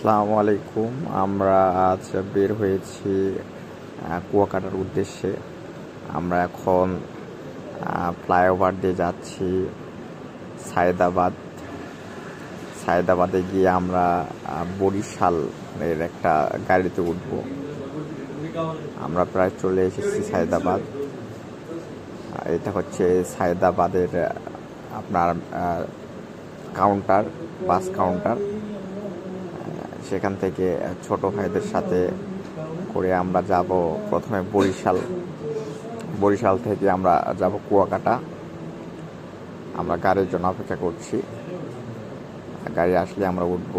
আসসালামু আলাইকুম। আমরা আজ বের হয়েছি কুয়াকাটার উদ্দেশ্যে। আমরা এখন ফ্লাইওভার দিয়ে যাচ্ছি সায়েদাবাদ। সায়েদাবাদে গিয়ে আমরা বরিশালের একটা গাড়িতে উঠব। আমরা প্রায় চলে এসেছি সায়েদাবাদ। এটা হচ্ছে সায়েদাবাদের আপনার কাউন্টার, বাস কাউন্টার। সেখান থেকে ছোট ভাইদের সাথে করে আমরা যাব প্রথমে বরিশাল। বরিশাল থেকে আমরা যাব কুয়াকাটা। আমরা গাড়ির জন্য অপেক্ষা করছি, গাড়ি আসলে আমরা উঠব।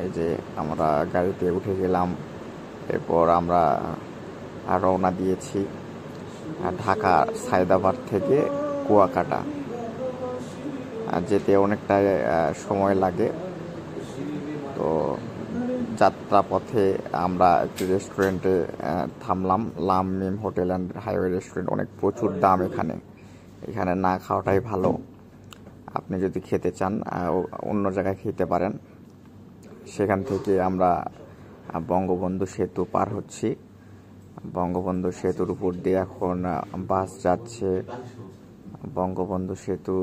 এই যে আমরা গাড়িতে উঠে গেলাম। এরপর আমরা রওনা দিয়েছি ঢাকা সায়েদাবাদ থেকে কুয়াকাটা। যেতে অনেকটাই সময় লাগে। তো যাত্রাপথে আমরা একটি রেস্টুরেন্টে থামলাম, লাম মিম হোটেল অ্যান্ড হাইওয়ে রেস্টুরেন্ট। প্রচুর দাম এখানে না খাওয়াটাই ভালো। আপনি যদি খেতে চান অন্য জায়গায় খেতে পারেন। সেখান থেকে আমরা বঙ্গবন্ধু সেতু পার হচ্ছি। বঙ্গবন্ধু সেতুর উপর দিয়ে এখন বাস যাচ্ছে। বঙ্গবন্ধু সেতু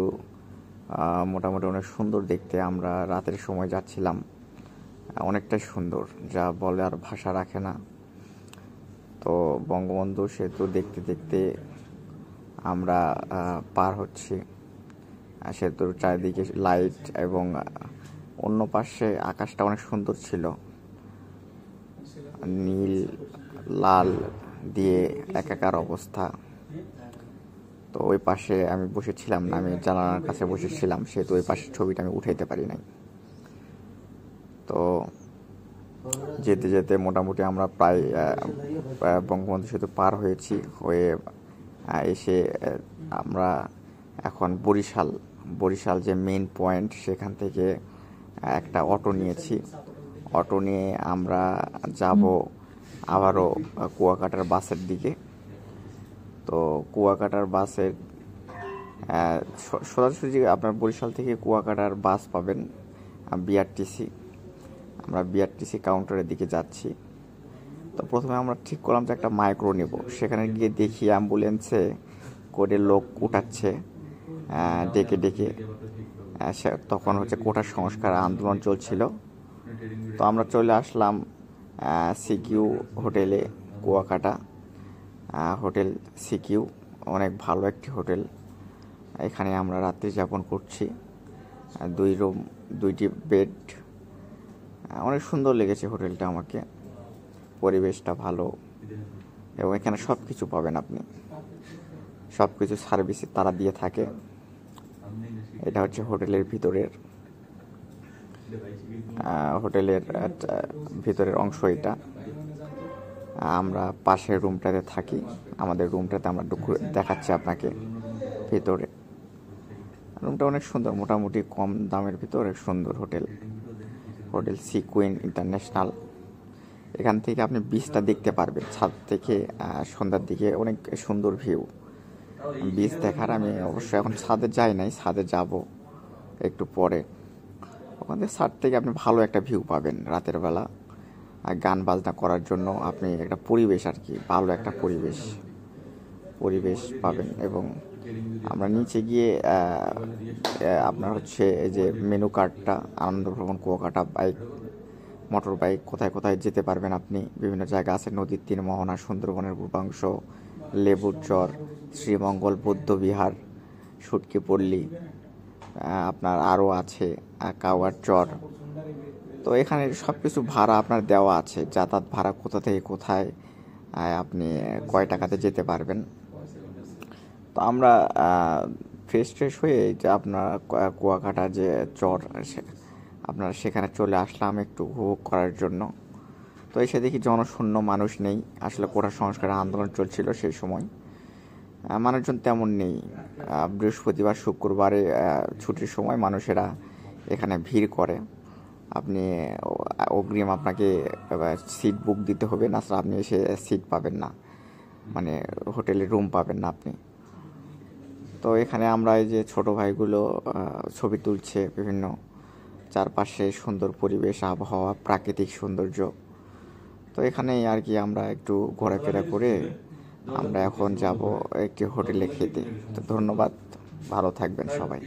মোটামুটি অনেক সুন্দর দেখতে। আমরা রাতের সময় যাচ্ছিলাম, অনেকটাই সুন্দর, যা বলে আর ভাষা রাখে না। তো বঙ্গবন্ধু সেতু দেখতে দেখতে আমরা পার হচ্ছি। সেতুর চারিদিকে লাইট এবং অন্য পাশে আকাশটা অনেক সুন্দর ছিল, নীল লাল দিয়ে একাকার অবস্থা। তো ওই পাশে আমি বসেছিলাম না, আমি জানালার কাছে বসেছিলাম, সেহেতু ওই পাশের ছবিটা আমি উঠাইতে পারি নাই। তো যেতে যেতে মোটামুটি আমরা প্রায় বঙ্গবন্ধু সেতু পার হয়েছি। হয়ে এসে আমরা এখন বরিশাল যে মেইন পয়েন্ট, সেখান থেকে একটা অটো নিয়েছি। অটো নিয়ে আমরা যাব আবারও কুয়াকাটার বাসের দিকে। তো কুয়াকাটার বাসের সোজাসুজি আপনার বরিশাল থেকে কুয়াকাটার বাস পাবেন বিআরটিসি। আমরা বিআরটিসি কাউন্টারের দিকে যাচ্ছি। তো প্রথমে আমরা ঠিক করলাম যে একটা মাইক্রো নেব। সেখানে গিয়ে দেখি অ্যাম্বুলেন্সে করে লোক উঠাচ্ছে ডেকে ডেকে। তখন হচ্ছে কোটা সংস্কার আন্দোলন চলছিল। তো আমরা চলে আসলাম সিকিউ হোটেলে, কুয়াকাটা হোটেল সিকিউ। অনেক ভালো একটি হোটেল। এখানে আমরা রাত্রি যাপন করছি। 2 রুম 2টি বেড। অনেক সুন্দর লেগেছে হোটেলটা আমাকে। পরিবেশটা ভালো এবং এখানে সব কিছু পাবেন আপনি। সব কিছু সার্ভিস তারা দিয়ে থাকে। এটা হচ্ছে হোটেলের ভিতরের অংশ। এটা আমরা পাশের রুমটাতে থাকি। আমাদের রুমটাতে আমরা দেখাচ্ছি আপনাকে ভিতরে। রুমটা অনেক সুন্দর, মোটামুটি কম দামের ভিতরে সুন্দর হোটেল সি কুইন ইন্টারন্যাশনাল। এখান থেকে আপনি বিচটা দেখতে পারবেন ছাদ থেকে। সন্ধ্যার দিকে অনেক সুন্দর ভিউ। বিচ দেখার আমি অবশ্যই এখন ছাদে যাই নাই, ছাদে যাব একটু পরে। ওখান থেকে ছাদ থেকে আপনি ভালো একটা ভিউ পাবেন রাতের বেলা। গান বাজনা করার জন্য আপনি একটা পরিবেশ, আর কি ভালো একটা পরিবেশ পাবেন। এবং আমরা নিচে গিয়ে আপনার হচ্ছে এই যে মেনু কার্ডটা, আনন্দ ভ্রমণ কুয়াকাটা মোটর বাইক কোথায় কোথায় যেতে পারবেন আপনি। বিভিন্ন জায়গা আছে, নদীর তীর, মোহনা, সুন্দরবনের পূর্বাংশ, লেবুর চর, শ্রীমঙ্গল বৌদ্ধবিহার, সুটকি পল্লী, আপনার আরও আছে কাওয়ার চর। তো এখানে সব কিছু ভাড়া আপনার দেওয়া আছে, যাতায়াত ভাড়া কোথা থেকে কোথায় আপনি কয় টাকাতে যেতে পারবেন। তো আমরা ফ্রেশ হয়ে যে আপনার কুয়াকাটা যে চর, আপনার সেখানে চলে আসলাম একটু উপভোগ করার জন্য। তো এসে দেখি জনশূন্য, মানুষ নেই। আসলে কোটা সংস্কার আন্দোলন চলছিল সেই সময়, মানুষজন তেমন নেই। বৃহস্পতিবার শুক্রবারে ছুটির সময় মানুষেরা এখানে ভিড় করে। আপনি অগ্রিম আপনাকে সিট বুক দিতে হবে, না আপনি এসে সিট পাবেন না, মানে হোটেলে রুম পাবেন না আপনি। তো এখানে আমরা এই যে ছোট ভাইগুলো ছবি তুলছে বিভিন্ন চারপাশে সুন্দর পরিবেশ, আবহাওয়া, প্রাকৃতিক সৌন্দর্য। তো এখানেই আর কি আমরা একটু ঘোরাফেরা করে আমরা এখন যাব একটি হোটেলে খেতে। তো ধন্যবাদ, ভালো থাকবেন সবাই।